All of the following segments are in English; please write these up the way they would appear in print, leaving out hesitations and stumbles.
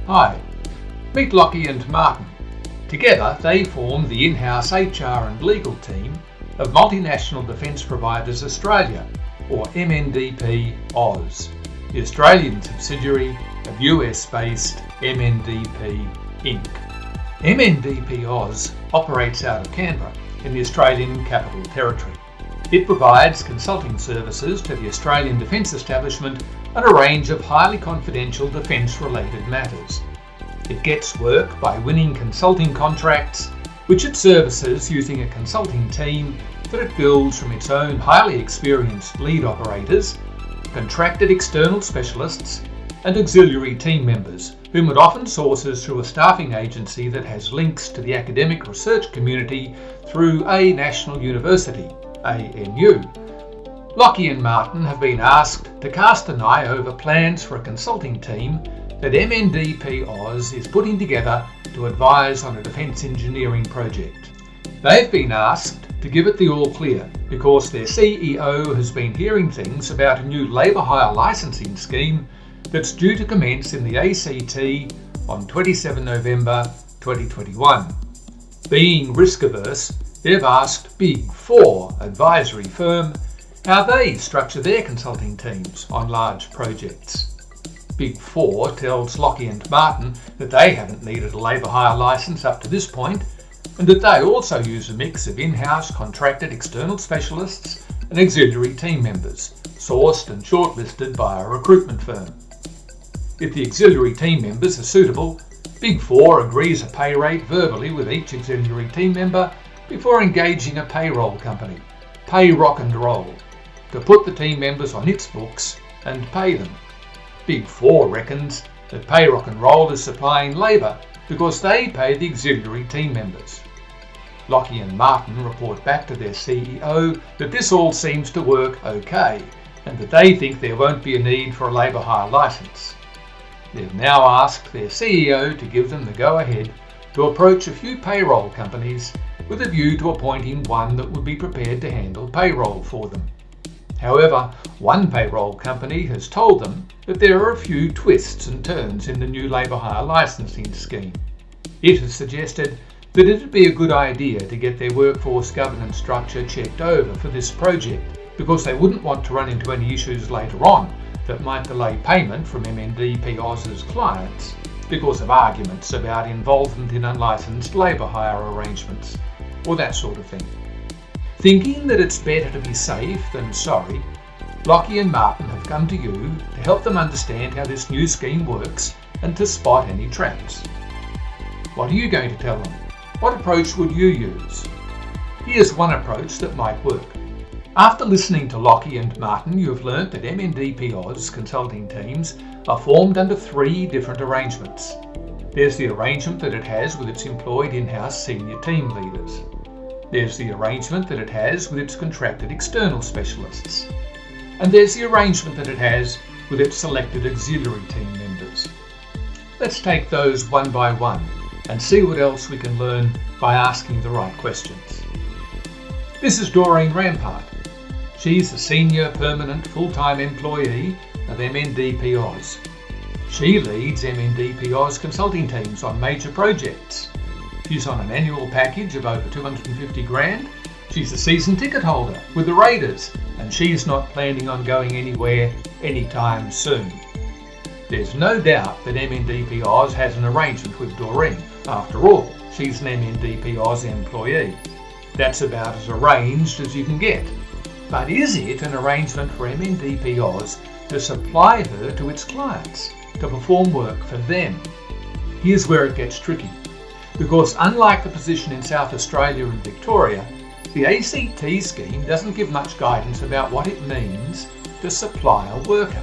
Hi, meet Lachie and Martin. Together they form the in-house HR and legal team of Multinational Defence Providers Australia, or MNDP Oz, the Australian subsidiary of US-based MNDP Inc. MNDP Oz operates out of Canberra in the Australian Capital Territory. It provides consulting services to the Australian Defence Establishment on a range of highly confidential defence-related matters. It gets work by winning consulting contracts, which it services using a consulting team that it builds from its own highly experienced lead operators, contracted external specialists, and auxiliary team members, whom it often sources through a staffing agency that has links to the academic research community through a national university, ANU. Lachie and Martin have been asked to cast an eye over plans for a consulting team that MNDP Oz is putting together to advise on a defence engineering project. They've been asked to give it the all clear because their CEO has been hearing things about a new labour hire licensing scheme that's due to commence in the A.C.T. on 27 November 2021. Being risk averse, they've asked Big Four advisory firm how they structure their consulting teams on large projects. Big Four tells Lachie and Martin that they haven't needed a labour hire licence up to this point, and that they also use a mix of in-house contracted external specialists and auxiliary team members, sourced and shortlisted by a recruitment firm. If the auxiliary team members are suitable, Big Four agrees a pay rate verbally with each auxiliary team member before engaging a payroll company, Pay Rock and Roll, to put the team members on its books and pay them. Big Four reckons that Pay Rock and Roll is supplying labour because they pay the auxiliary team members. Lachie and Martin report back to their CEO that this all seems to work okay and that they think there won't be a need for a labour hire licence. They've now asked their CEO to give them the go-ahead to approach a few payroll companies with a view to appointing one that would be prepared to handle payroll for them. However, one payroll company has told them that there are a few twists and turns in the new labour hire licensing scheme. It has suggested that it would be a good idea to get their workforce governance structure checked over for this project because they wouldn't want to run into any issues later on that might delay payment from MNDP Oz's clients because of arguments about involvement in unlicensed labour hire arrangements or that sort of thing. Thinking that it's better to be safe than sorry, Lachie and Martin have come to you to help them understand how this new scheme works and to spot any traps. What are you going to tell them? What approach would you use? Here's one approach that might work. After listening to Lachie and Martin, you have learnt that MNDP Oz consulting teams are formed under three different arrangements. There's the arrangement that it has with its employed in-house senior team leaders. There's the arrangement that it has with its contracted external specialists. And there's the arrangement that it has with its selected auxiliary team members. Let's take those one by one and see what else we can learn by asking the right questions. This is Doreen Rampart. She's a senior permanent full-time employee of MNDP Oz. She leads MNDP Oz consulting teams on major projects. She's on an annual package of over 250 grand. She's a season ticket holder with the Raiders, and she's not planning on going anywhere anytime soon. There's no doubt that MNDP Oz has an arrangement with Doreen. After all, she's an MNDP Oz employee. That's about as arranged as you can get. But is it an arrangement for MNDP Oz to supply her to its clients, to perform work for them? Here's where it gets tricky. Because unlike the position in South Australia and Victoria, the A.C.T scheme doesn't give much guidance about what it means to supply a worker.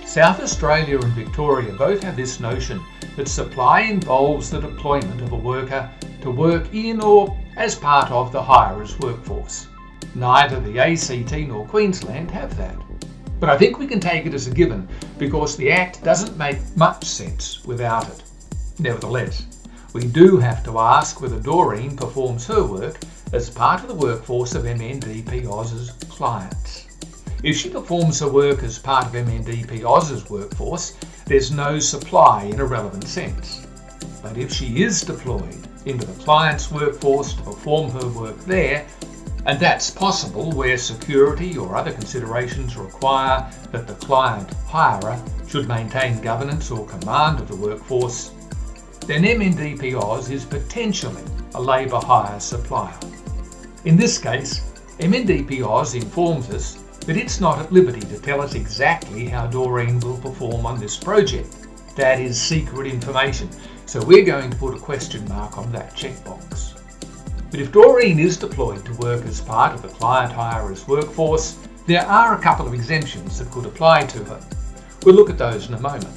South Australia and Victoria both have this notion that supply involves the deployment of a worker to work in or as part of the hirer's workforce. Neither the A.C.T nor Queensland have that. But I think we can take it as a given because the Act doesn't make much sense without it. Nevertheless, we do have to ask whether Doreen performs her work as part of the workforce of MNDP Oz's clients. If she performs her work as part of MNDP Oz's workforce, there's no supply in a relevant sense. But if she is deployed into the client's workforce to perform her work there, and that's possible where security or other considerations require that the client hirer should maintain governance or command of the workforce, then MNDP Oz is potentially a labour hire supplier. In this case, MNDP Oz informs us that it's not at liberty to tell us exactly how Doreen will perform on this project. That is secret information, so we're going to put a question mark on that checkbox. But if Doreen is deployed to work as part of the client hirer's workforce, there are a couple of exemptions that could apply to her. We'll look at those in a moment.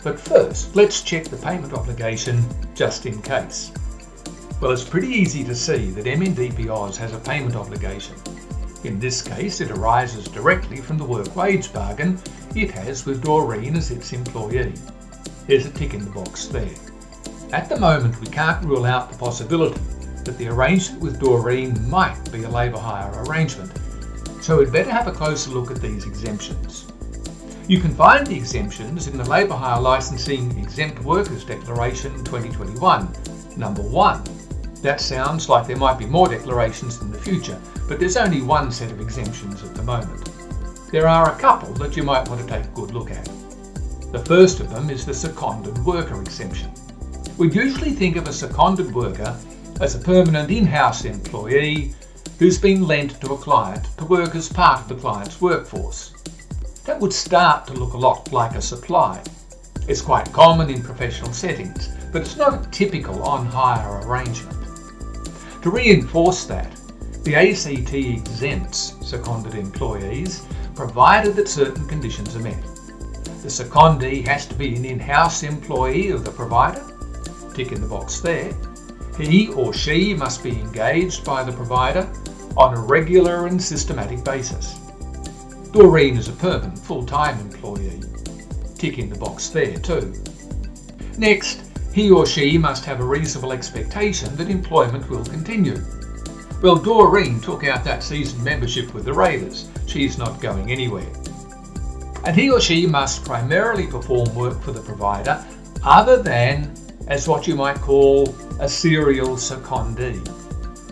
But first, let's check the payment obligation just in case. Well, it's pretty easy to see that MNDP Oz has a payment obligation. In this case, it arises directly from the work wage bargain it has with Doreen as its employee. There's a tick in the box there. At the moment, we can't rule out the possibility that the arrangement with Doreen might be a labour hire arrangement, so we'd better have a closer look at these exemptions. You can find the exemptions in the Labour Hire Licensing Exempt Workers Declaration 2021, number 1. That sounds like there might be more declarations in the future, but there's only one set of exemptions at the moment. There are a couple that you might want to take a good look at. The first of them is the seconded worker exemption. We'd usually think of a seconded worker as a permanent in-house employee who's been lent to a client to work as part of the client's workforce. That would start to look a lot like a supply. It's quite common in professional settings, but it's not a typical on-hire arrangement. To reinforce that, the A.C.T. exempts seconded employees provided that certain conditions are met. The secondee has to be an in-house employee of the provider, tick in the box there. He or she must be engaged by the provider on a regular and systematic basis. Doreen is a permanent full-time employee, tick in the box there too. Next, he or she must have a reasonable expectation that employment will continue. Well, Doreen took out that season membership with the Raiders. She's not going anywhere. And he or she must primarily perform work for the provider other than as what you might call a serial secondee,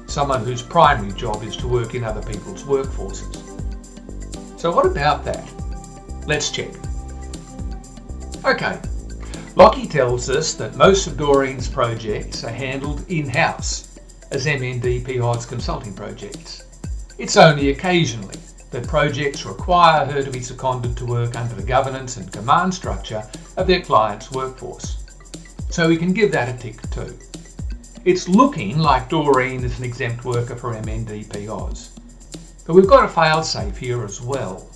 someone whose primary job is to work in other people's workforces. So what about that? Let's check. Okay, Lachie tells us that most of Doreen's projects are handled in-house as MNDP Oz consulting projects. It's only occasionally that projects require her to be seconded to work under the governance and command structure of their client's workforce. So we can give that a tick too. It's looking like Doreen is an exempt worker for MNDP Oz. But we've got a fail-safe here as well.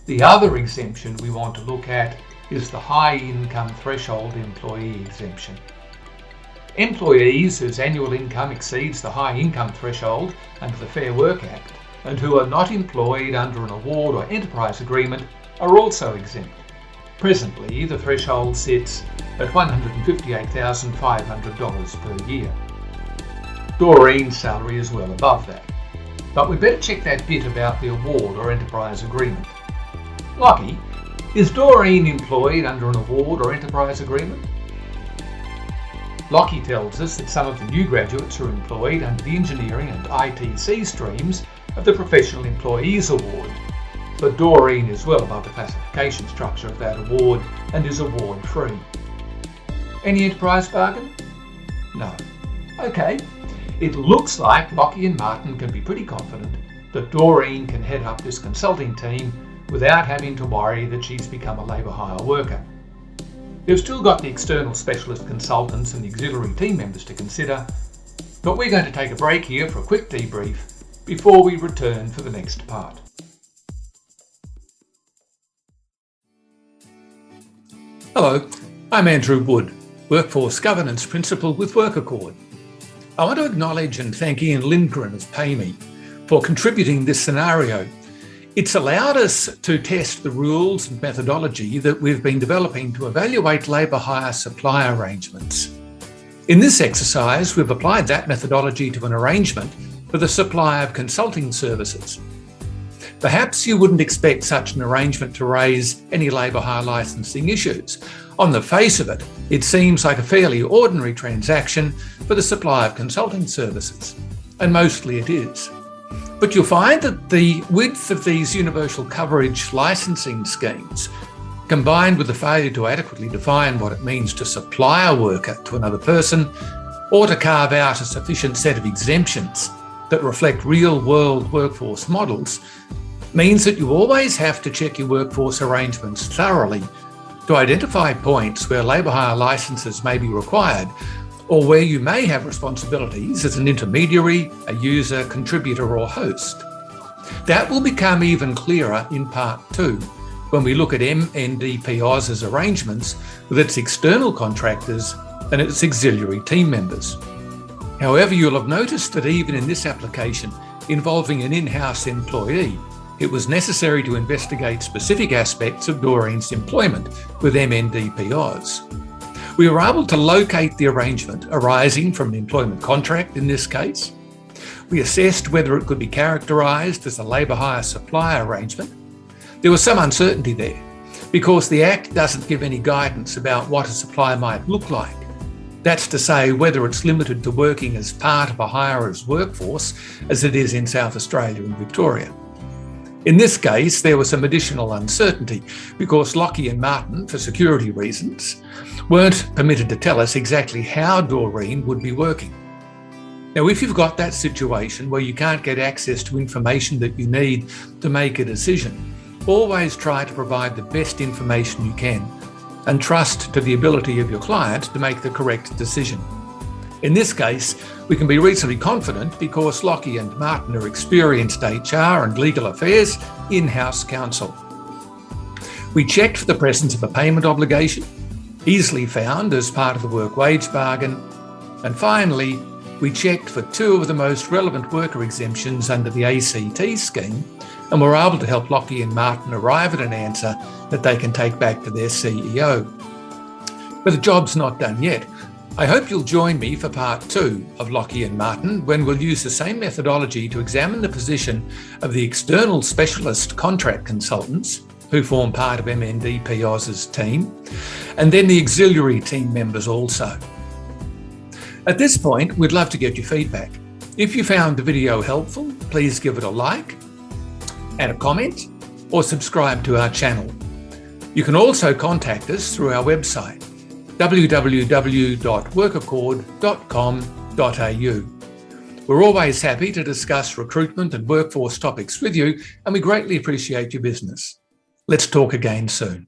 The other exemption we want to look at is the high income threshold employee exemption. Employees whose annual income exceeds the high income threshold under the Fair Work Act and who are not employed under an award or enterprise agreement are also exempt. Presently, the threshold sits at $158,500 per year. Doreen's salary is well above that. But we'd better check that bit about the award or enterprise agreement. Lachie, is Doreen employed under an award or enterprise agreement? Lachie tells us that some of the new graduates are employed under the engineering and ITC streams of the Professional Employees Award, but Doreen is well above the classification structure of that award and is award-free. Any enterprise bargain? No. Okay, it looks like Lachie and Martin can be pretty confident that Doreen can head up this consulting team without having to worry that she's become a labour hire worker. They've still got the external specialist consultants and the auxiliary team members to consider, but we're going to take a break here for a quick debrief before we return for the next part. Hello, I'm Andrew Wood, Workforce Governance Principal with WorkAccord. I want to acknowledge and thank Ian Lindgren of PayMe for contributing this scenario. It's allowed us to test the rules and methodology that we've been developing to evaluate labour hire supply arrangements. In this exercise, we've applied that methodology to an arrangement for the supply of consulting services. Perhaps you wouldn't expect such an arrangement to raise any labour hire licensing issues. On the face of it, it seems like a fairly ordinary transaction for the supply of consulting services, and mostly it is. But you'll find that the width of these universal coverage licensing schemes, combined with the failure to adequately define what it means to supply a worker to another person, or to carve out a sufficient set of exemptions that reflect real-world workforce models, means that you always have to check your workforce arrangements thoroughly to identify points where labour hire licences may be required, or where you may have responsibilities as an intermediary, a user, contributor or host. That will become even clearer in Part 2, when we look at MNDP Oz's arrangements with its external contractors and its auxiliary team members. However, you'll have noticed that even in this application involving an in-house employee, it was necessary to investigate specific aspects of Doreen's employment with MNDP Oz. We were able to locate the arrangement arising from an employment contract in this case. We assessed whether it could be characterised as a labour hire supply arrangement. There was some uncertainty there because the Act doesn't give any guidance about what a supply might look like. That's to say, whether it's limited to working as part of a hirer's workforce, as it is in South Australia and Victoria. In this case, there was some additional uncertainty because Lachie Martin, for security reasons, weren't permitted to tell us exactly how Doreen would be working. Now, if you've got that situation where you can't get access to information that you need to make a decision, always try to provide the best information you can and trust to the ability of your client to make the correct decision. In this case, we can be reasonably confident because Lachie and Martin are experienced HR and legal affairs in-house counsel. We checked for the presence of a payment obligation, easily found as part of the work wage bargain, and finally, we checked for two of the most relevant worker exemptions under the A.C.T scheme, and were able to help Lachie and Martin arrive at an answer that they can take back to their CEO. But the job's not done yet. I hope you'll join me for Part 2 of Lachie and Martin, when we'll use the same methodology to examine the position of the external specialist contract consultants who form part of MNDP Oz's team, and then the auxiliary team members also. At this point, we'd love to get your feedback. If you found the video helpful, please give it a like, add a comment, or subscribe to our channel. You can also contact us through our website, www.workaccord.com.au. We're always happy to discuss recruitment and workforce topics with you, and we greatly appreciate your business. Let's talk again soon.